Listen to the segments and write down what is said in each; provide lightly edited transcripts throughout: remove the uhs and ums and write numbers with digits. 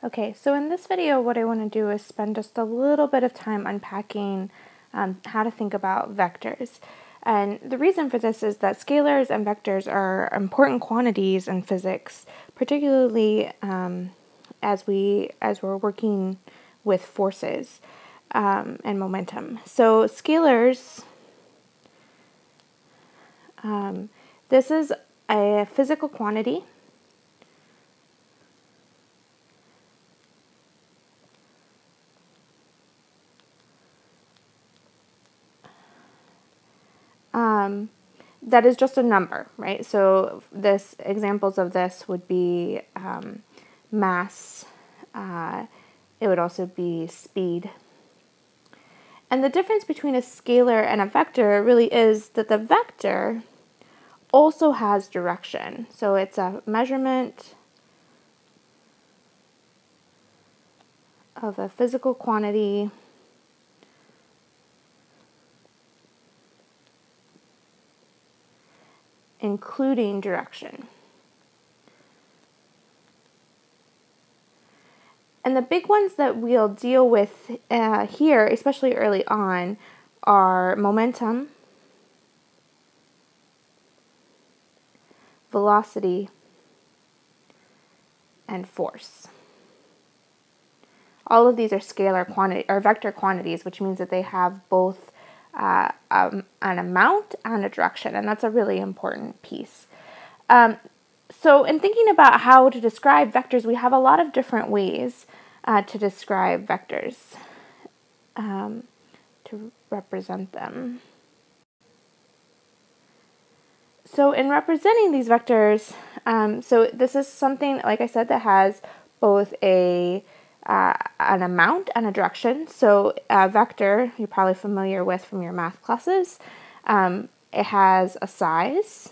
Okay, so in this video, what I want to do is spend just a little bit of time unpacking how to think about vectors. And the reason for this is that scalars and vectors are important quantities in physics, particularly as we're working with forces and momentum. So scalars, this is a physical quantity. That is just a number, right? So examples of this would be mass. It would also be speed. And the difference between a scalar and a vector really is that the vector also has direction. So it's a measurement of a physical quantity including direction. And the big ones that we'll deal with here, especially early on, are momentum, velocity, and force. All of these are scalar quantity or vector quantities, which means that they have both an amount and a direction, and that's a really important piece. So in thinking about how to describe vectors, we have a lot of different ways to describe vectors, to represent them. So in representing these vectors, so this is something, like I said, that has both an amount and a direction. So a vector, you're probably familiar with from your math classes. It has a size,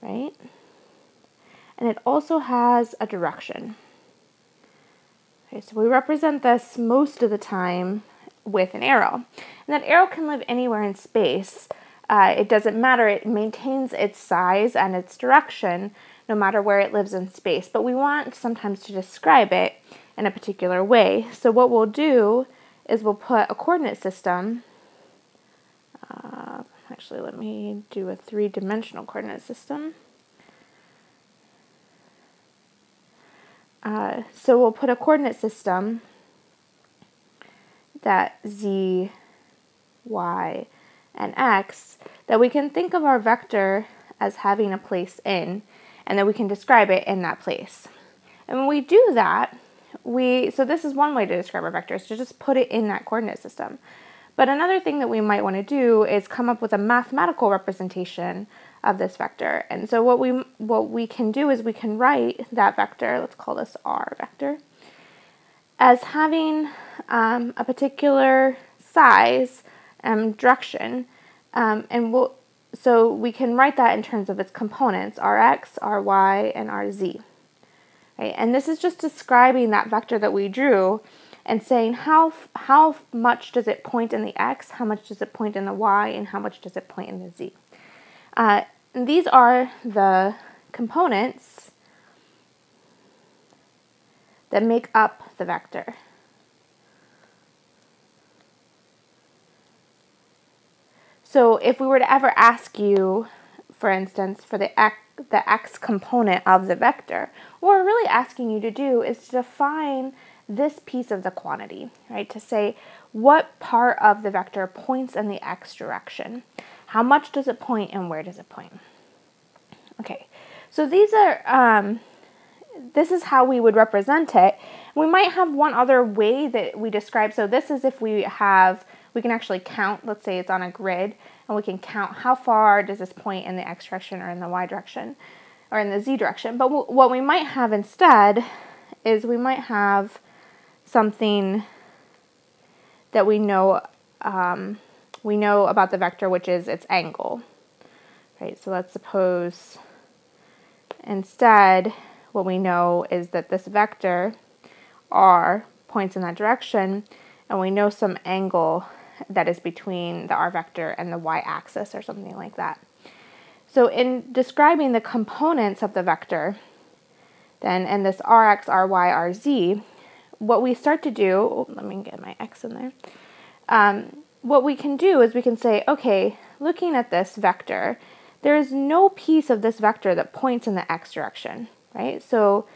right? And it also has a direction. Okay, so we represent this most of the time with an arrow. And that arrow can live anywhere in space. It doesn't matter, it maintains its size and its direction no matter where it lives in space. But we want sometimes to describe it in a particular way. So what we'll do is we'll put a coordinate system. Actually, let me do a three-dimensional coordinate system. So we'll put a coordinate system that z, y, and x, that we can think of our vector as having a place in, and that we can describe it in that place. And when we do that, so this is one way to describe our vectors, to just put it in that coordinate system. But another thing that we might want to do is come up with a mathematical representation of this vector. And so what we can do is we can write that vector, let's call this R vector, as having a particular size and direction, so we can write that in terms of its components, Rx, Ry, and Rz. Right? And this is just describing that vector that we drew and saying how much does it point in the x, how much does it point in the y, and how much does it point in the z. These are the components that make up the vector. So if we were to ever ask you, for instance, for the x component of the vector, what we're really asking you to do is to define this piece of the quantity, right? To say what part of the vector points in the x direction. How much does it point and where does it point? Okay, so these are, this is how we would represent it. We might have one other way that we describe, so this is if we can actually count, let's say it's on a grid, and we can count how far does this point in the x direction or in the y direction or in the z direction. But what we might have instead is we might have something that we know about the vector, which is its angle. Right, so let's suppose instead what we know is that this vector r points in that direction, and we know some angle that is between the r vector and the y-axis or something like that. So in describing the components of the vector, then and this rx, ry, rz, what we start to do, let me get my x in there. What we can do is we can say, okay, looking at this vector, there is no piece of this vector that points in the x direction, right? So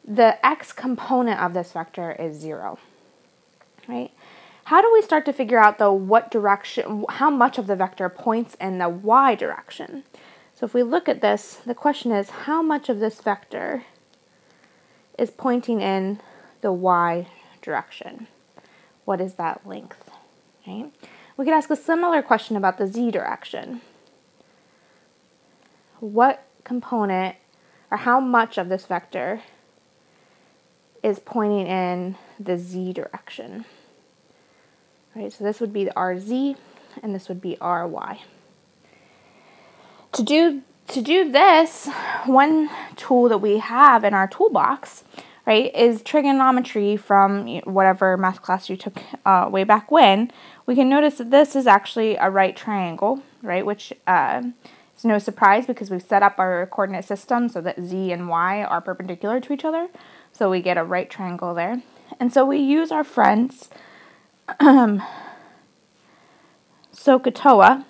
the x component of this vector is 0, right? How do we start to figure out, though, what direction, how much of the vector points in the y direction? So if we look at this, the question is, how much of this vector is pointing in the y direction? What is that length, right? We could ask a similar question about the z direction. What component, or how much of this vector is pointing in the z direction? Right, so this would be the rz, and this would be ry. To do this, one tool that we have in our toolbox, right, is trigonometry from whatever math class you took way back when. We can notice that this is actually a right triangle, right, which is no surprise because we've set up our coordinate system so that z and y are perpendicular to each other. So we get a right triangle there. And so we use our friends SOHCAHTOA,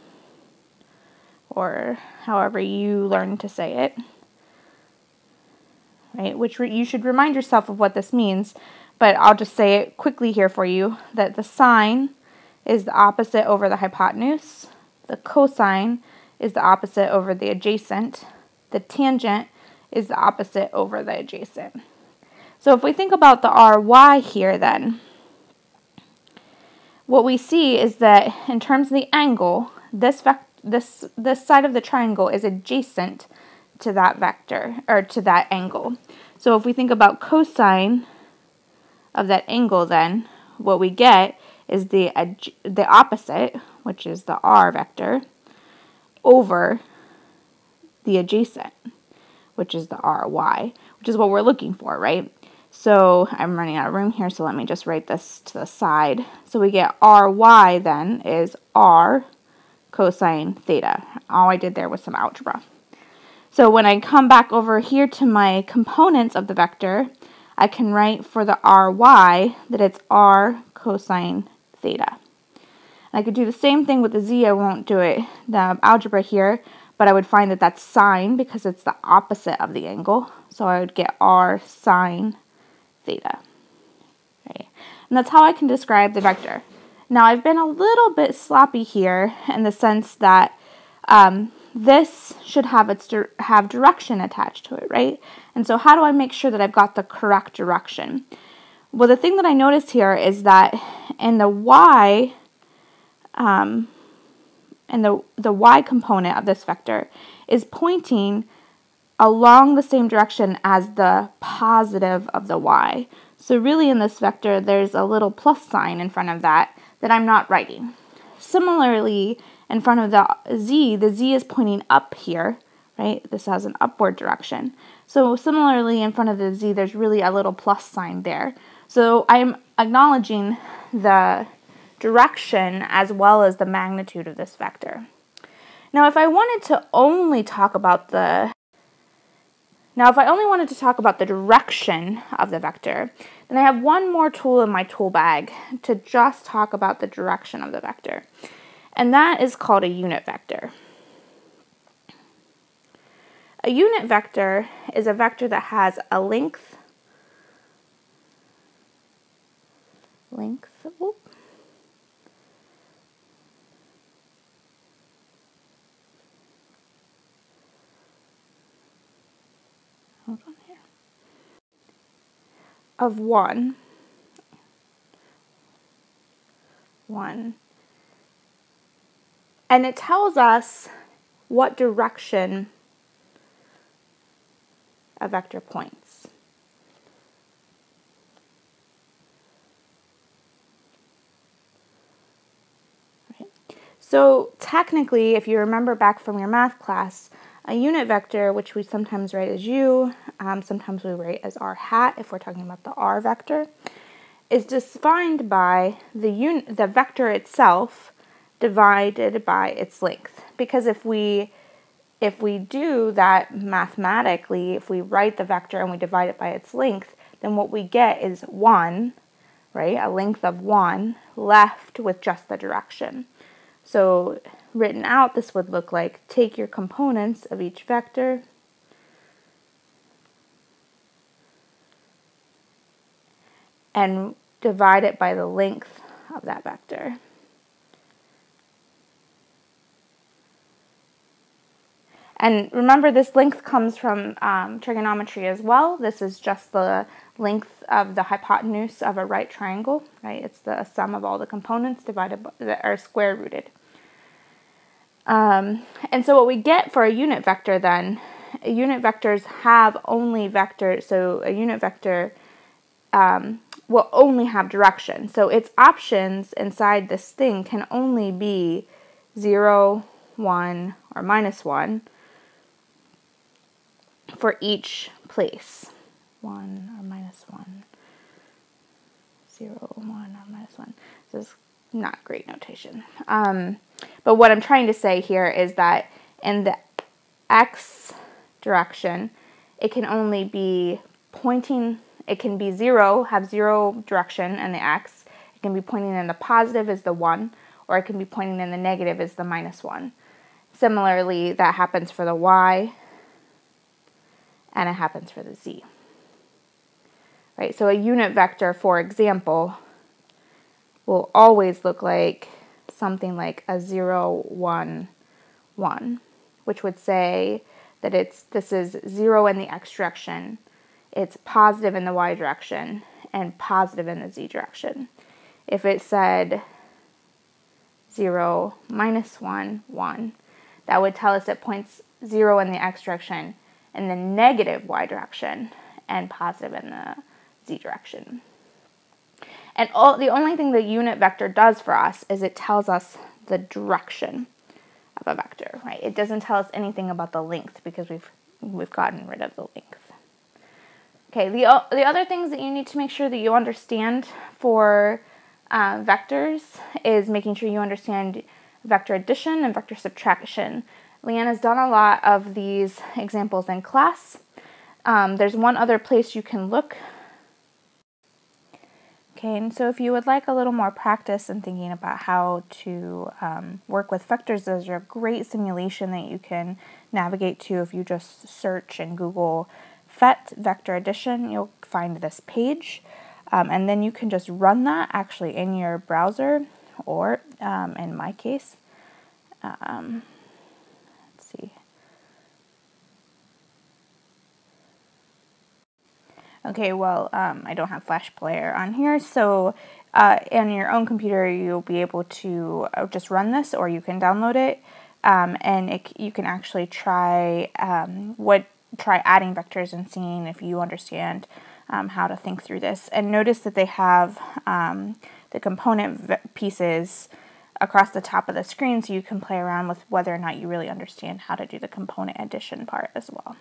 or however you learn to say it, right? Which you should remind yourself of what this means, but I'll just say it quickly here for you, that the sine is the opposite over the hypotenuse, the cosine is the opposite over the adjacent, the tangent is the opposite over the adjacent. So if we think about the ry here then, what we see is that in terms of the angle, this side of the triangle is adjacent to that vector, or to that angle. So if we think about cosine of that angle then, what we get is the opposite, which is the r vector, over the adjacent, which is the ry, which is what we're looking for, right? So I'm running out of room here, so let me just write this to the side. So we get ry then is r cosine theta. All I did there was some algebra. So when I come back over here to my components of the vector, I can write for the ry that it's r cosine theta. And I could do the same thing with the z. I won't do it, the algebra here, but I would find that that's sine because it's the opposite of the angle. So I would get r sine theta. Right? And that's how I can describe the vector. Now I've been a little bit sloppy here in the sense that this should have direction attached to it, right? And so how do I make sure that I've got the correct direction? Well, the thing that I notice here is that in the y, and the y component of this vector is pointing along the same direction as the positive of the y. So really in this vector, there's a little plus sign in front of that I'm not writing. Similarly, in front of the z is pointing up here, right? This has an upward direction. So similarly, in front of the z, there's really a little plus sign there. So I'm acknowledging the direction as well as the magnitude of this vector. Now, if I wanted to only talk about the direction of the vector, then I have one more tool in my tool bag to just talk about the direction of the vector. And that is called a unit vector. A unit vector is a vector that has a length, of 1, and it tells us what direction a vector points. Right. So technically, if you remember back from your math class, a unit vector, which we sometimes write as u, sometimes we write as r hat if we're talking about the r vector, is defined by the vector itself divided by its length. Because if we if we do that mathematically, if we write the vector and we divide it by its length, then what we get is 1, right? A length of 1 left with just the direction. So written out, this would look like take your components of each vector and divide it by the length of that vector. And remember, this length comes from trigonometry as well. This is just the length of the hypotenuse of a right triangle, right? It's the sum of all the components divided by, that are square rooted. And so what we get for a unit vector then, unit vectors have only vectors, so a unit vector will only have direction. So its options inside this thing can only be 0, 1, or -1 for each place. 1 or -1, 0, 1 or -1. This is not great notation. But what I'm trying to say here is that in the x direction, it can only be pointing, it can be 0, have 0 direction in the x. It can be pointing in the positive as the 1, or it can be pointing in the negative as the -1. Similarly, that happens for the y, and it happens for the z. Right, so a unit vector, for example, will always look like something like a 0, 1, 1, which would say that this is 0 in the x direction, it's positive in the y direction, and positive in the z direction. If it said 0, -1, 1, that would tell us it points 0 in the x direction in the negative y direction and positive in the z direction. And the only thing the unit vector does for us is it tells us the direction of a vector, right? It doesn't tell us anything about the length because we've gotten rid of the length. Okay, the other things that you need to make sure that you understand for vectors is making sure you understand vector addition and vector subtraction. Leanna's done a lot of these examples in class. There's one other place you can look. Okay, and so if you would like a little more practice in thinking about how to work with vectors, there's a great simulation that you can navigate to. If you just search and Google PhET vector addition, you'll find this page. And then you can just run that actually in your browser, or in my case, let's see. Okay, well, I don't have Flash Player on here, so in your own computer you'll be able to just run this, or you can download it, and you can actually try adding vectors and seeing if you understand how to think through this. And notice that they have the component pieces across the top of the screen, so you can play around with whether or not you really understand how to do the component addition part as well.